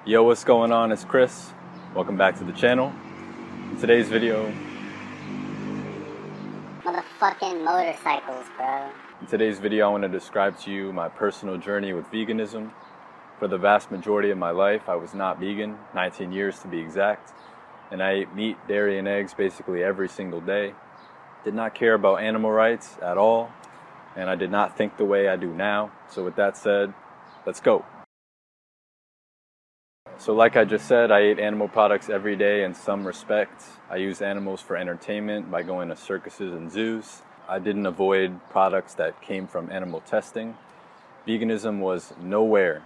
Yo, what's going on? It's Chris. Welcome back to the channel. In today's video, Motherfucking motorcycles, bro. I want to describe to you my personal journey with veganism. For the vast majority of my life, I was not vegan, 19 years to be exact, and I ate meat, dairy, and eggs basically every single day. Did not care about animal rights at all, and I did not think the way I do now. So with that said, let's go. So like I just said, I ate animal products every day in some respects. I used animals for entertainment by going to circuses and zoos. I didn't avoid products that came from animal testing. Veganism was nowhere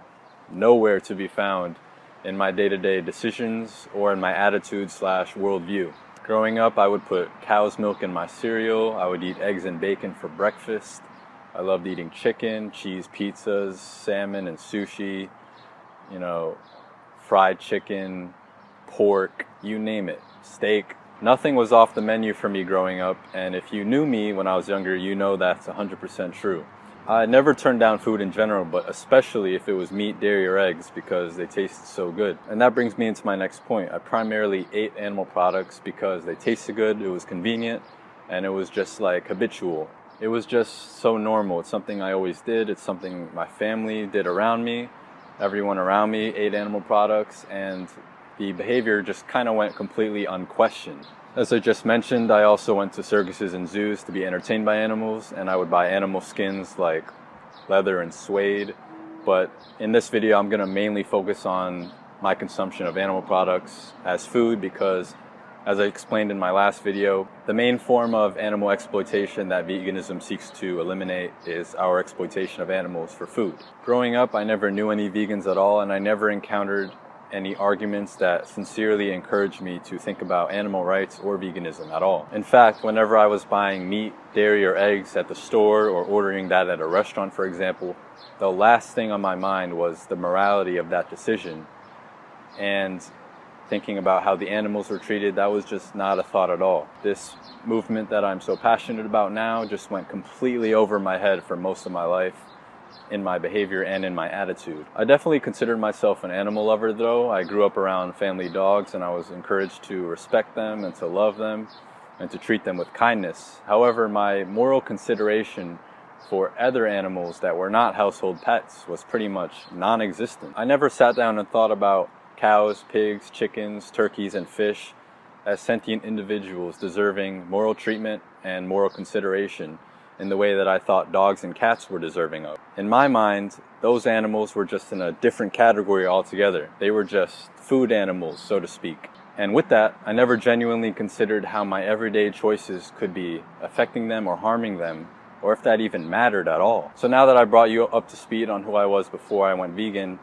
to be found in my day-to-day decisions or in my attitude/worldview. Growing up, I would put cow's milk in my cereal. I would eat eggs and bacon for breakfast. I loved eating chicken, cheese pizzas, salmon and sushi, fried chicken, pork, you name it, steak. Nothing was off the menu for me growing up, and if you knew me when I was younger, you know that's 100% true. I never turned down food in general, but especially if it was meat, dairy, or eggs because they tasted so good. And that brings me into my next point. I primarily ate animal products because they tasted good, it was convenient, and it was just like habitual. It was just so normal. It's something I always did. It's something my family did around me. Everyone around me ate animal products, and the behavior just kind of went completely unquestioned. As I just mentioned, I also went to circuses and zoos to be entertained by animals, and I would buy animal skins like leather and suede. But in this video, I'm going to mainly focus on my consumption of animal products as food because, as I explained in my last video, the main form of animal exploitation that veganism seeks to eliminate is our exploitation of animals for food. Growing up, I never knew any vegans at all, and I never encountered any arguments that sincerely encouraged me to think about animal rights or veganism at all. In fact, whenever I was buying meat, dairy, or eggs at the store or ordering that at a restaurant, for example, the last thing on my mind was the morality of that decision. And thinking about how the animals were treated, that was just not a thought at all. This movement that I'm so passionate about now just went completely over my head for most of my life, in my behavior and in my attitude. I definitely considered myself an animal lover though. I grew up around family dogs and I was encouraged to respect them and to love them and to treat them with kindness. However, my moral consideration for other animals that were not household pets was pretty much non-existent. I never sat down and thought about cows, pigs, chickens, turkeys, and fish as sentient individuals deserving moral treatment and moral consideration in the way that I thought dogs and cats were deserving of. In my mind, those animals were just in a different category altogether. They were just food animals, so to speak. And with that, I never genuinely considered how my everyday choices could be affecting them or harming them, or if that even mattered at all. So now that I brought you up to speed on who I was before I went vegan,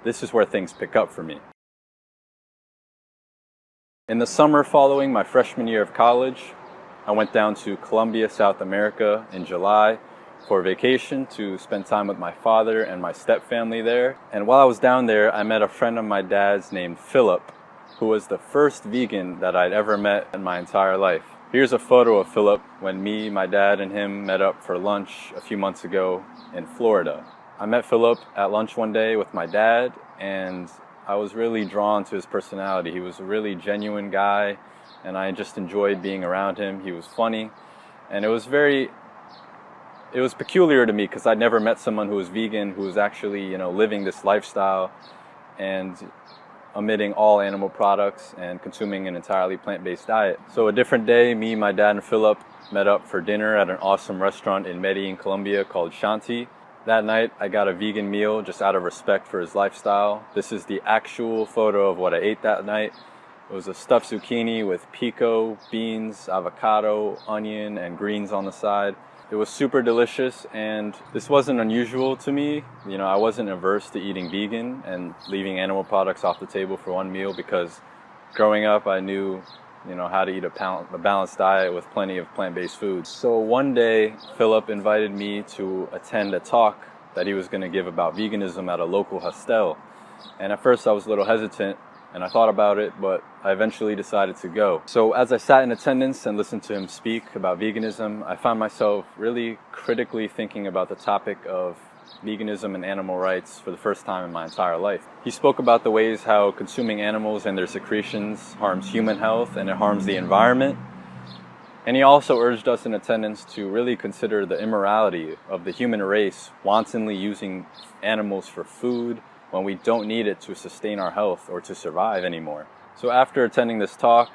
this is where things pick up for me. In the summer following my freshman year of college, I went down to Colombia, South America in July for vacation to spend time with my father and my stepfamily there. And while I was down there, I met a friend of my dad's named Philip, who was the first vegan that I'd ever met in my entire life. Here's a photo of Philip when me, my dad, and him met up for lunch a few months ago in Florida. I met Philip at lunch one day with my dad, and I was really drawn to his personality. He was a really genuine guy, and I just enjoyed being around him. He was funny, and it was peculiar to me because I'd never met someone who was vegan, who was actually, living this lifestyle and omitting all animal products and consuming an entirely plant-based diet. So a different day, me, my dad, and Philip met up for dinner at an awesome restaurant in Medellin, Colombia called Shanti. That night, I got a vegan meal just out of respect for his lifestyle. This is the actual photo of what I ate that night. It was a stuffed zucchini with pico, beans, avocado, onion, and greens on the side. It was super delicious, and this wasn't unusual to me. I wasn't averse to eating vegan and leaving animal products off the table for one meal because growing up, I knew how to eat a balanced diet with plenty of plant-based foods. So one day, Philip invited me to attend a talk that he was going to give about veganism at a local hostel. And at first I was a little hesitant, and I thought about it, but I eventually decided to go. So as I sat in attendance and listened to him speak about veganism, I found myself really critically thinking about the topic of veganism and animal rights for the first time in my entire life. He spoke about the ways how consuming animals and their secretions harms human health and it harms the environment. And he also urged us in attendance to really consider the immorality of the human race wantonly using animals for food when we don't need it to sustain our health or to survive anymore. So after attending this talk,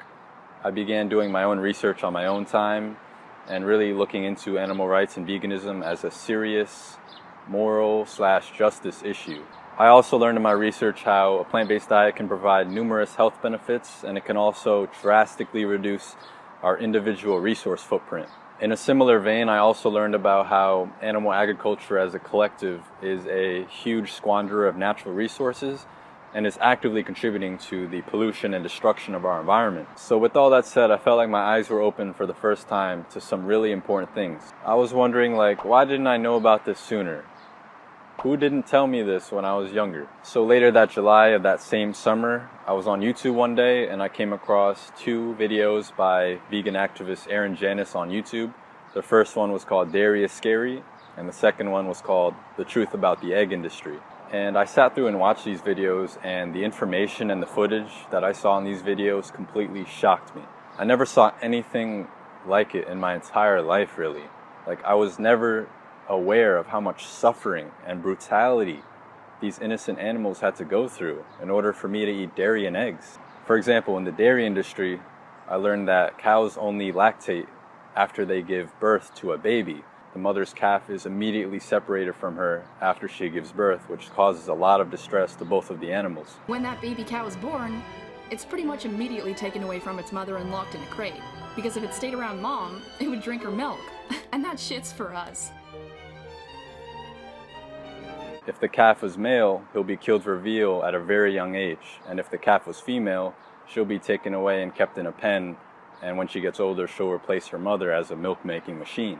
I began doing my own research on my own time and really looking into animal rights and veganism as a serious moral/justice issue. I also learned in my research how a plant-based diet can provide numerous health benefits, and it can also drastically reduce our individual resource footprint. In a similar vein, I also learned about how animal agriculture as a collective is a huge squanderer of natural resources and is actively contributing to the pollution and destruction of our environment. So with all that said, I felt like my eyes were open for the first time to some really important things. I was wondering, why didn't I know about this sooner? Who didn't tell me this when I was younger? So later that July of that same summer, I was on YouTube one day and I came across 2 videos by vegan activist Aaron Janis on YouTube. The first one was called Dairy is Scary, and the second one was called The Truth About the Egg Industry. And I sat through and watched these videos, and the information and the footage that I saw in these videos completely shocked me. I never saw anything like it in my entire life, really. I was never aware of how much suffering and brutality these innocent animals had to go through in order for me to eat dairy and eggs. For example, in the dairy industry, I learned that cows only lactate after they give birth to a baby. The mother's calf is immediately separated from her after she gives birth, which causes a lot of distress to both of the animals. When that baby cow is born, it's pretty much immediately taken away from its mother and locked in a crate. Because if it stayed around mom, it would drink her milk. And that shit's for us. If the calf was male, he'll be killed for veal at a very young age. And if the calf was female, she'll be taken away and kept in a pen. And when she gets older, she'll replace her mother as a milk-making machine.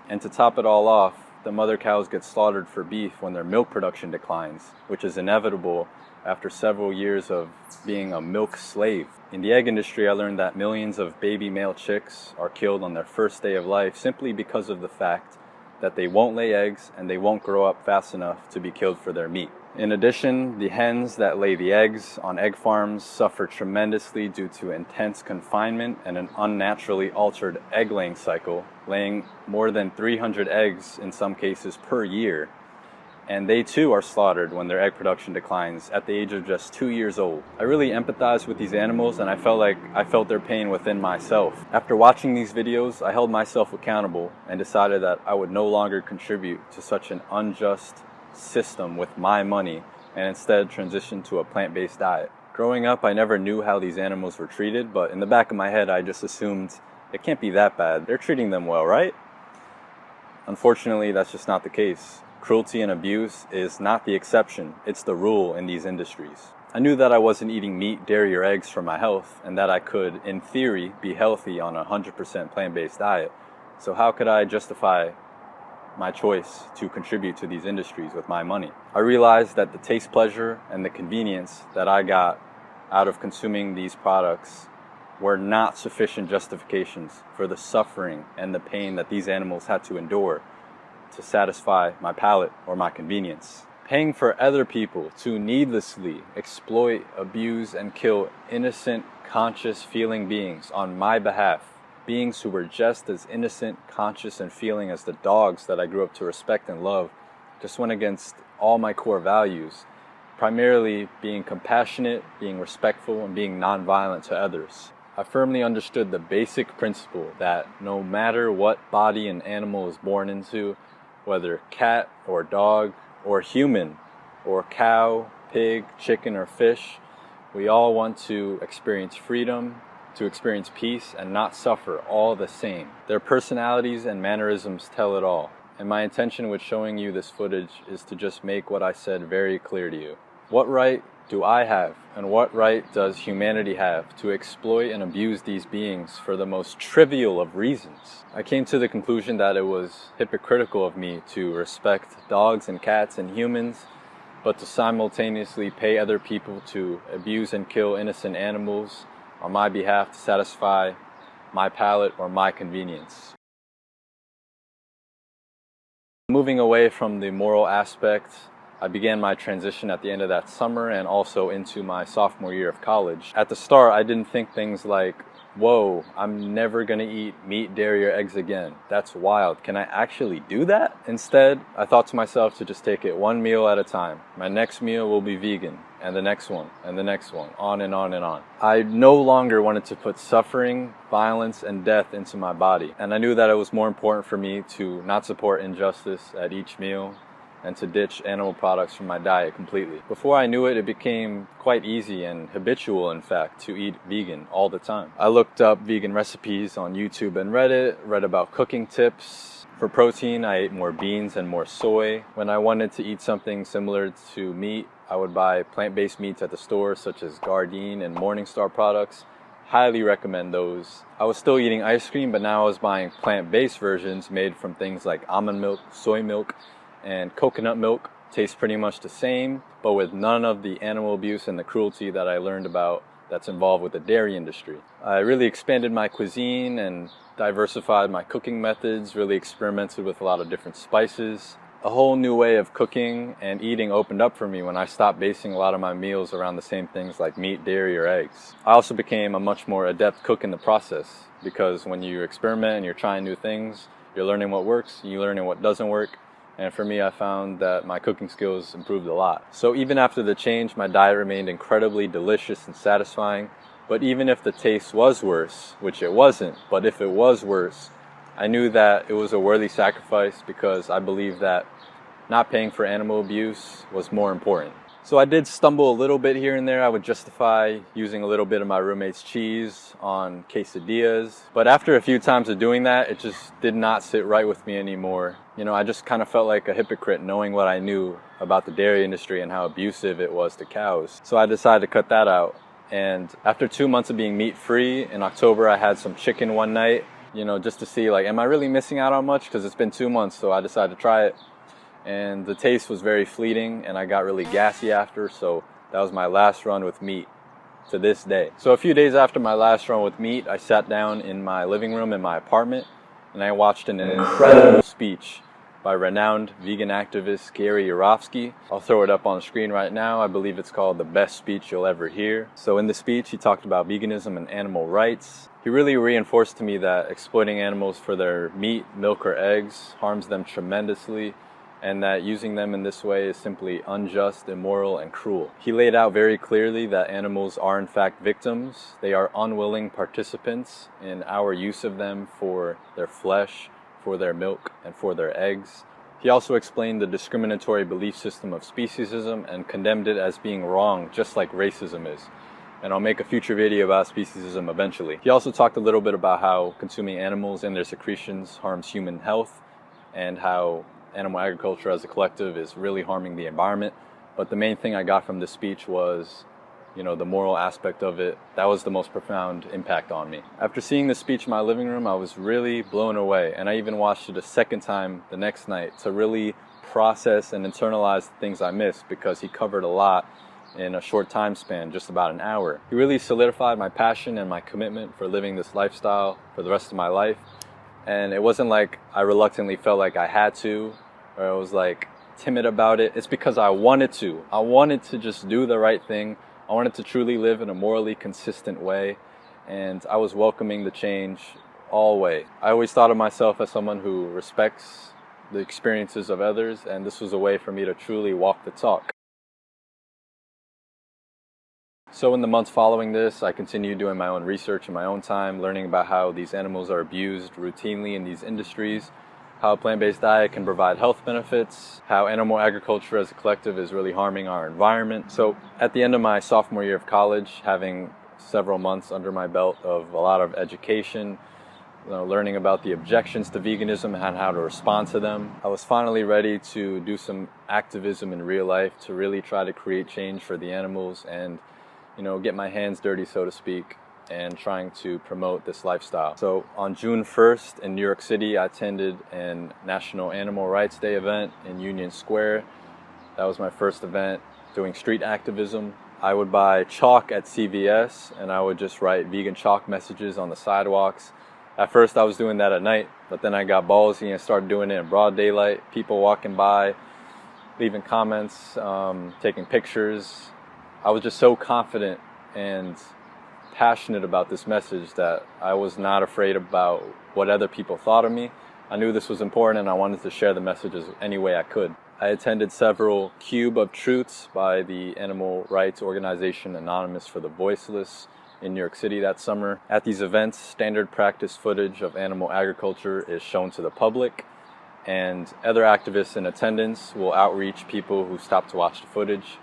And to top it all off, the mother cows get slaughtered for beef when their milk production declines, which is inevitable after several years of being a milk slave. In the egg industry, I learned that millions of baby male chicks are killed on their first day of life simply because of the fact that they won't lay eggs and they won't grow up fast enough to be killed for their meat. In addition, the hens that lay the eggs on egg farms suffer tremendously due to intense confinement and an unnaturally altered egg-laying cycle, laying more than 300 eggs in some cases per year. And they too are slaughtered when their egg production declines at the age of just 2 years old. I really empathize with these animals, and I felt like I felt their pain within myself. After watching these videos, I held myself accountable and decided that I would no longer contribute to such an unjust system with my money and instead transition to a plant-based diet. Growing up, I never knew how these animals were treated, but in the back of my head, I just assumed it can't be that bad. They're treating them well, right? Unfortunately, that's just not the case. Cruelty and abuse is not the exception, it's the rule in these industries. I knew that I wasn't eating meat, dairy, or eggs for my health, and that I could, in theory, be healthy on a 100% plant-based diet. So how could I justify my choice to contribute to these industries with my money? I realized that the taste pleasure and the convenience that I got out of consuming these products were not sufficient justifications for the suffering and the pain that these animals had to endure to satisfy my palate or my convenience. Paying for other people to needlessly exploit, abuse, and kill innocent, conscious, feeling beings on my behalf, beings who were just as innocent, conscious, and feeling as the dogs that I grew up to respect and love, just went against all my core values, primarily being compassionate, being respectful, and being nonviolent to others. I firmly understood the basic principle that no matter what body an animal is born into, whether cat or dog or human or cow, pig, chicken, or fish, we all want to experience freedom, to experience peace, and not suffer all the same. Their personalities and mannerisms tell it all. And my intention with showing you this footage is to just make what I said very clear to you. What right do I have, and what right does humanity have to exploit and abuse these beings for the most trivial of reasons? I came to the conclusion that it was hypocritical of me to respect dogs and cats and humans, but to simultaneously pay other people to abuse and kill innocent animals on my behalf to satisfy my palate or my convenience. Moving away from the moral aspect, I began my transition at the end of that summer and also into my sophomore year of college. At the start, I didn't think things like, whoa, I'm never gonna eat meat, dairy, or eggs again. That's wild. Can I actually do that? Instead, I thought to myself to just take it one meal at a time. My next meal will be vegan, and the next one, and the next one, on and on and on. I no longer wanted to put suffering, violence, and death into my body. And I knew that it was more important for me to not support injustice at each meal and to ditch animal products from my diet completely. Before I knew it, it became quite easy and habitual, in fact, to eat vegan all the time. I looked up vegan recipes on YouTube and Reddit, read about cooking tips. For protein, I ate more beans and more soy. When I wanted to eat something similar to meat, I would buy plant-based meats at the store, such as Gardein and Morningstar products. Highly recommend those. I was still eating ice cream, but now I was buying plant-based versions made from things like almond milk, soy milk, and coconut milk. Tastes pretty much the same, but with none of the animal abuse and the cruelty that I learned about that's involved with the dairy industry. I really expanded my cuisine and diversified my cooking methods, really experimented with a lot of different spices. A whole new way of cooking and eating opened up for me when I stopped basing a lot of my meals around the same things like meat, dairy, or eggs. I also became a much more adept cook in the process, because when you experiment and you're trying new things, you're learning what works, you're learning what doesn't work. And for me, I found that my cooking skills improved a lot. So even after the change, my diet remained incredibly delicious and satisfying. But even if the taste was worse, which it wasn't, but if it was worse, I knew that it was a worthy sacrifice, because I believed that not paying for animal abuse was more important. So I did stumble a little bit here and there. I would justify using a little bit of my roommate's cheese on quesadillas. But after a few times of doing that, it just did not sit right with me anymore. You know, I just kind of felt like a hypocrite knowing what I knew about the dairy industry and how abusive it was to cows. So I decided to cut that out. And after 2 months of being meat-free, in October I had some chicken one night, you know, just to see like, am I really missing out on much? Because it's been 2 months, so I decided to try it. And the taste was very fleeting and I got really gassy after, so that was my last run with meat to this day. So a few days after my last run with meat, I sat down in my living room in my apartment and I watched an incredible speech by renowned vegan activist Gary Yourofsky. I'll throw it up on the screen right now. I believe it's called The Best Speech You'll Ever Hear. So in the speech, he talked about veganism and animal rights. He really reinforced to me that exploiting animals for their meat, milk, or eggs harms them tremendously, and that using them in this way is simply unjust, immoral, and cruel. He laid out very clearly that animals are in fact victims. They are unwilling participants in our use of them for their flesh, for their milk, and for their eggs. He also explained the discriminatory belief system of speciesism and condemned it as being wrong, just like racism is. And I'll make a future video about speciesism eventually. He also talked a little bit about how consuming animals and their secretions harms human health, and how animal agriculture as a collective is really harming the environment. But the main thing I got from this speech was, you know, the moral aspect of it. That was the most profound impact on me. After seeing this speech in my living room, I was really blown away, and I even watched it a second time the next night to really process and internalize the things I missed, because he covered a lot in a short time span, just about an hour. He really solidified my passion and my commitment for living this lifestyle for the rest of my life. And it wasn't like I reluctantly felt like I had to, or I was like timid about it. It's because I wanted to. I wanted to just do the right thing. I wanted to truly live in a morally consistent way, and I was welcoming the change all way. I always thought of myself as someone who respects the experiences of others, and this was a way for me to truly walk the talk. So in the months following this, I continued doing my own research in my own time, learning about how these animals are abused routinely in these industries, how a plant-based diet can provide health benefits, how animal agriculture as a collective is really harming our environment. So at the end of my sophomore year of college, having several months under my belt of a lot of education, learning about the objections to veganism and how to respond to them, I was finally ready to do some activism in real life to really try to create change for the animals and, you know, get my hands dirty, so to speak, and trying to promote this lifestyle. So on June 1st in New York City, I attended a National Animal Rights Day event in Union Square. That was my first event doing street activism. I would buy chalk at CVS and I would just write vegan chalk messages on the sidewalks. At first I was doing that at night, but then I got ballsy and started doing it in broad daylight. People walking by, leaving comments, taking pictures. I was just so confident and passionate about this message that I was not afraid about what other people thought of me. I knew this was important and I wanted to share the messages any way I could. I attended several Cube of Truths by the animal rights organization Anonymous for the Voiceless in New York City that summer. At these events, standard practice footage of animal agriculture is shown to the public, and other activists in attendance will outreach people who stop to watch the footage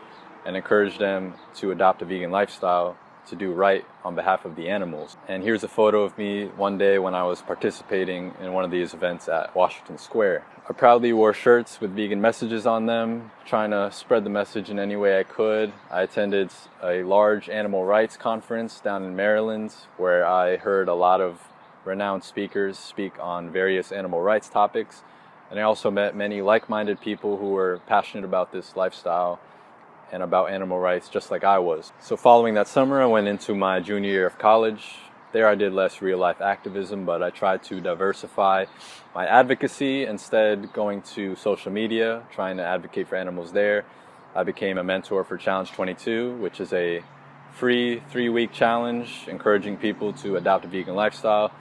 and encourage them to adopt a vegan lifestyle to do right on behalf of the animals. And here's a photo of me one day when I was participating in one of these events at Washington Square. I proudly wore shirts with vegan messages on them, trying to spread the message in any way I could. I attended a large animal rights conference down in Maryland where I heard a lot of renowned speakers speak on various animal rights topics. And I also met many like-minded people who were passionate about this lifestyle and about animal rights just like I was. So following that summer, I went into my junior year of college. There I did less real-life activism, but I tried to diversify my advocacy, instead going to social media, trying to advocate for animals there. I became a mentor for Challenge 22, which is a free 3-week challenge encouraging people to adopt a vegan lifestyle.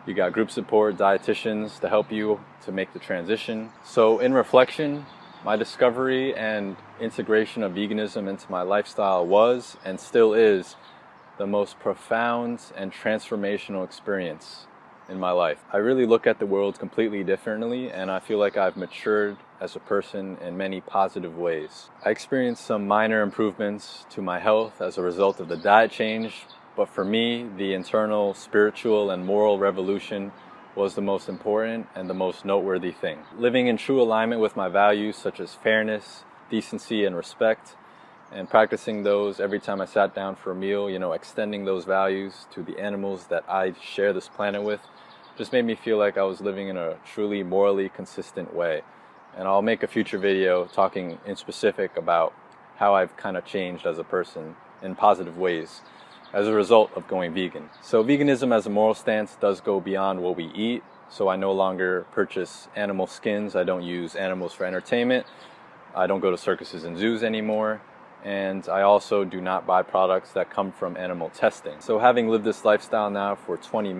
You got group support, dietitians to help you to make the transition. So in reflection, my discovery and integration of veganism into my lifestyle was, and still is, the most profound and transformational experience in my life. I really look at the world completely differently, and I feel like I've matured as a person in many positive ways. I experienced some minor improvements to my health as a result of the diet change, but for me, the internal spiritual and moral revolution was the most important and the most noteworthy thing. Living in true alignment with my values such as fairness, decency, and respect, and practicing those every time I sat down for a meal, extending those values to the animals that I share this planet with, just made me feel like I was living in a truly morally consistent way. And I'll make a future video talking in specific about how I've kind of changed as a person in positive ways as a result of going vegan. So veganism as a moral stance does go beyond what we eat. So I no longer purchase animal skins. I don't use animals for entertainment. I don't go to circuses and zoos anymore. And I also do not buy products that come from animal testing. So having lived this lifestyle now for 20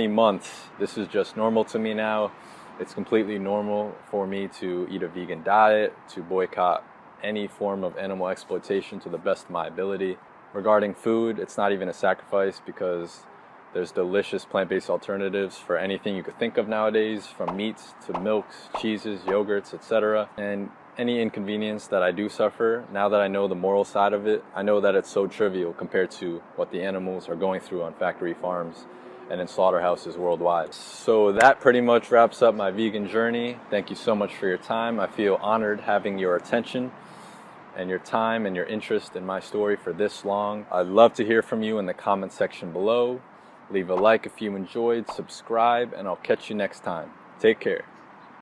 months, this is just normal to me now. It's completely normal for me to eat a vegan diet, to boycott any form of animal exploitation to the best of my ability. Regarding food, it's not even a sacrifice because there's delicious plant-based alternatives for anything you could think of nowadays, from meats to milks, cheeses, yogurts, etc. And any inconvenience that I do suffer, now that I know the moral side of it, I know that it's so trivial compared to what the animals are going through on factory farms and in slaughterhouses worldwide. So that pretty much wraps up my vegan journey. Thank you so much for your time. I feel honored having your attention and your time and your interest in my story for this long. I'd love to hear from you in the comment section below. Leave a like if you enjoyed, subscribe, and I'll catch you next time. Take care.